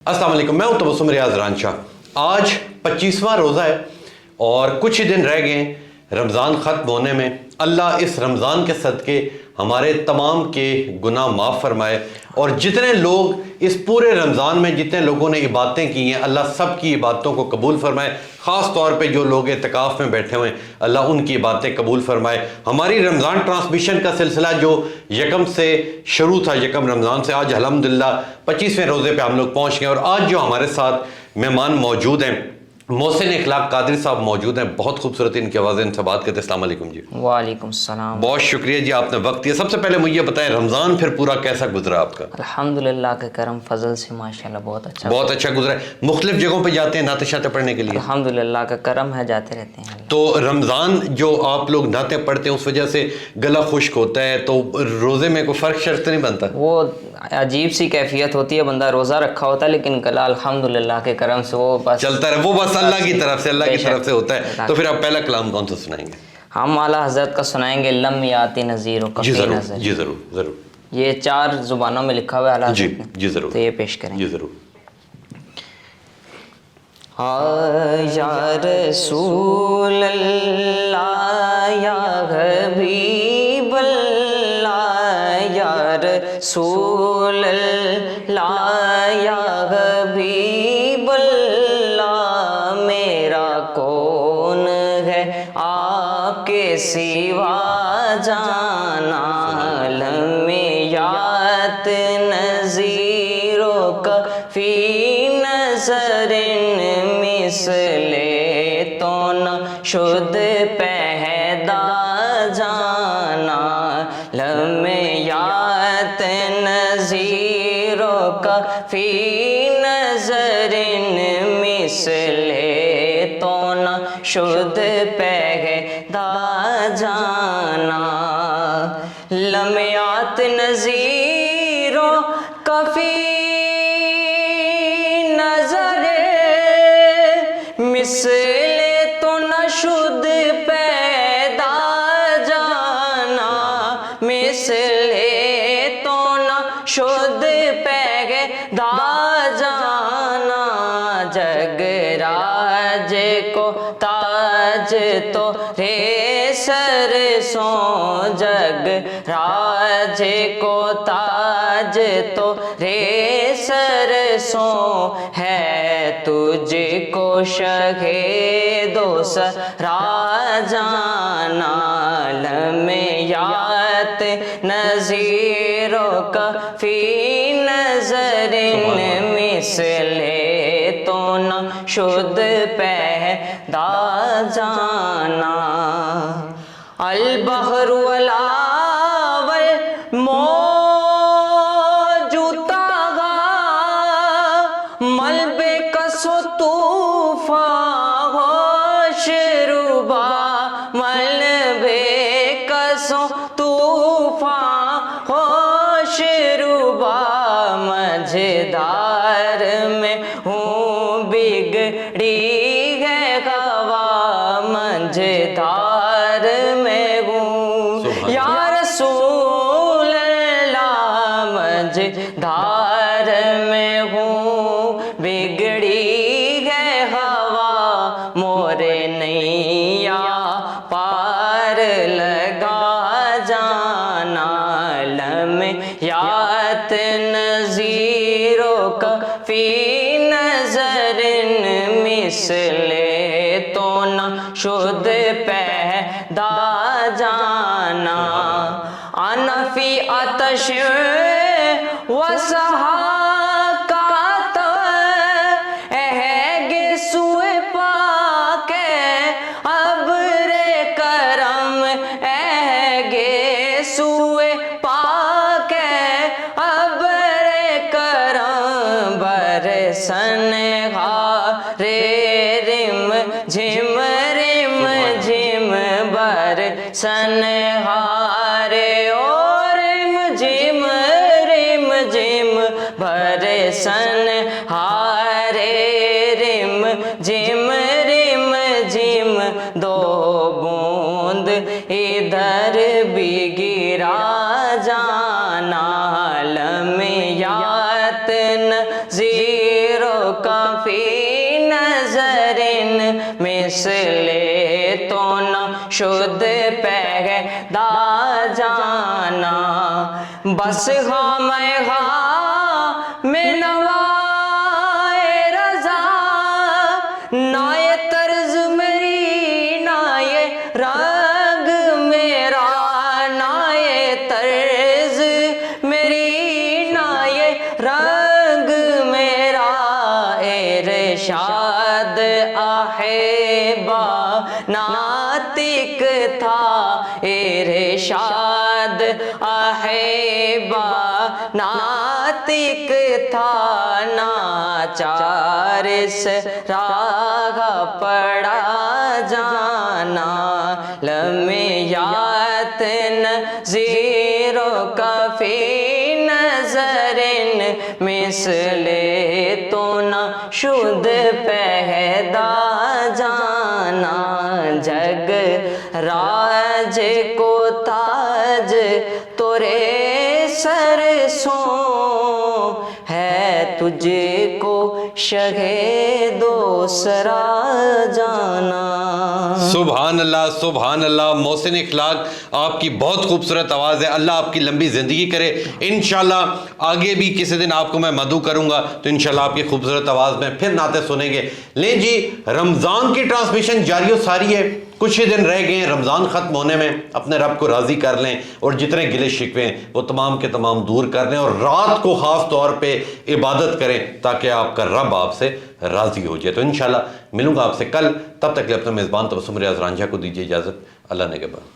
अस्सलाम वालेकुम, मैं हूं तबस्सुम रियाज रांचा। आज 25वां रोज़ा है और कुछ ही दिन रह गए रमज़ान ख़त्म होने में। अल्लाह इस रमज़ान के सदक़े हमारे तमाम के गुनाह माफ़ फरमाए और जितने लोग इस पूरे रमज़ान में जितने लोगों ने इबादतें की हैं, अल्लाह सब की इबादतों को कबूल फरमाए। ख़ास तौर पे जो लोग इत्तिकाफ़ में बैठे हुए हैं, अल्लाह उनकी इबादतें कबूल फरमाए। हमारी रमज़ान ट्रांसमिशन का सिलसिला जो यकम से शुरू था, यकम रमज़ान से, आज अल्हम्दुलिल्लाह 25वें रोज़े पे हम लोग पहुँच गए। और आज जो हमारे साथ मेहमान मौजूद हैं, मोहसिन इखलाक कादरी साहब मौजूद हैं। बहुत खूबसूरत इनकी आवाज़ें, इनसे बात करते हैं। अस्सलाम वालेकुम जी। वालेकुम सलाम। बहुत शुक्रिया जी, आपने वक्त दिया। सबसे पहले मुझे बताएं, रमज़ान फिर पूरा कैसा गुजरा आपका? अल्हम्दुलिल्लाह के करम फजल से माशाल्लाह बहुत अच्छा गुजरा है। मुख्तलिफ जगहों पे जाते हैं नाते शाते पढ़ने के लिए? अल्हम्दुलिल्लाह का करम है, जाते रहते हैं। तो रमज़ान जो आप लोग नाते पढ़ते हैं उस वजह से गला खुश्क होता है, तो रोज़े में कोई फ़र्क शर्त नहीं बनता? वो अजीब सी कैफियत होती है, बंदा रोज़ा रखा होता है लेकिन गला अल्हम्दुलिल्लाह के करम से वो बस चलता रहे। वो बस अल्लाह की तरफ से होता है। तो फिर आप पहला कलाम कौन सा सुनाएंगे? हम आला हज़रत का सुनाएंगे, लम याति नज़ीर जी ज़रूर, जी ज़रूर। ये 4 ज़ुबानों में लिखा हुआ है आला हज़रत ने। जी ज़रूर। तो ये पेश करें। जी ज़रूर। या रसूल अल्लाह या हबीब अल्लाह, या रसूल अल्लाह या हबीब अल्लाह, मेरा कौन है आपके सिवा जाना, लम्यात नज़ीरों का फी नज़रिन मिसले तो न शुद्ध पैदा जाना, लम्यात नज़ीरों का फी नज़रिन मिसले तो न शुद्ध पैदा जाना, लम्यात नज़ीरों का फी मिसले तो न शुद्ध पैदा जाना, मिसले तो न शुद्ध पैदा जाना, जगराज को ताज तो रे सरसों, जगराज को ताज तो रे सरसों है, तुझको शहे दोस राजाना, लम्यात नज़ीरों का फी नज़रिन मिसले तो न शुद्ध पैदा जाना, अल-बहरु अलावल मौजूदा मलबे कसो तूफा होशरुबा, मलबे कसो तूफा होशरुबा, मझधार में हूँ बिगड़ी है हवा, मझधार में हूँ या रसूल अल्लाह, मझधार में हूँ बिगड़ी है हवा, मोरे नैया पार लगा जाना, लम्यात नज़ीरों का फी नज़रिन मिसले तो न शुद्ध पैदा जाना, अनफी आतश वसहा सनहारे और रिम झिम भरे सनहारे, रिम झिम दो बूंद इधर भी गिरा जाना, लम्यात नज़ीर مثلے تو نہ شد پیدا جانا بس غم میں نوائے رضا نہ یہ طرز میری نہ یہ رنگ میرا نہ یہ طرز میری نہ یہ رنگ میرا ارشاد احبا ناطق تھا ارشاد احبا ناطق تھا ناچار سے راہ پڑا جانا لمیات نظیر و کفی نظرن مثلے تو نہ شد پیدا جانا جگ راج کو تاج تورے سر سوں ہے تجھ کو شہ دوسرا جانا۔ سبحان اللہ محسن اخلاق، آپ کی بہت خوبصورت آواز ہے، اللہ آپ کی لمبی زندگی کرے، انشاءاللہ آگے بھی کسی دن آپ کو میں مدعو کروں گا تو انشاءاللہ آپ کی خوبصورت آواز میں پھر نعتیں سنیں گے۔ لیں جی، رمضان کی ٹرانسمیشن جاری و ساری ہے، کچھ ہی دن رہ گئے ہیں رمضان ختم ہونے میں، اپنے رب کو راضی کر لیں اور جتنے گلے شکوے ہیں وہ تمام کے تمام دور کر لیں اور رات کو خاص طور پہ عبادت کریں تاکہ آپ کا رب آپ سے راضی ہو جائے۔ تو انشاءاللہ ملوں گا آپ سے کل، تب تک کے لیے اپنے میزبان تبسم ریاض رانجھا کو دیجیے اجازت، اللہ نگہبان۔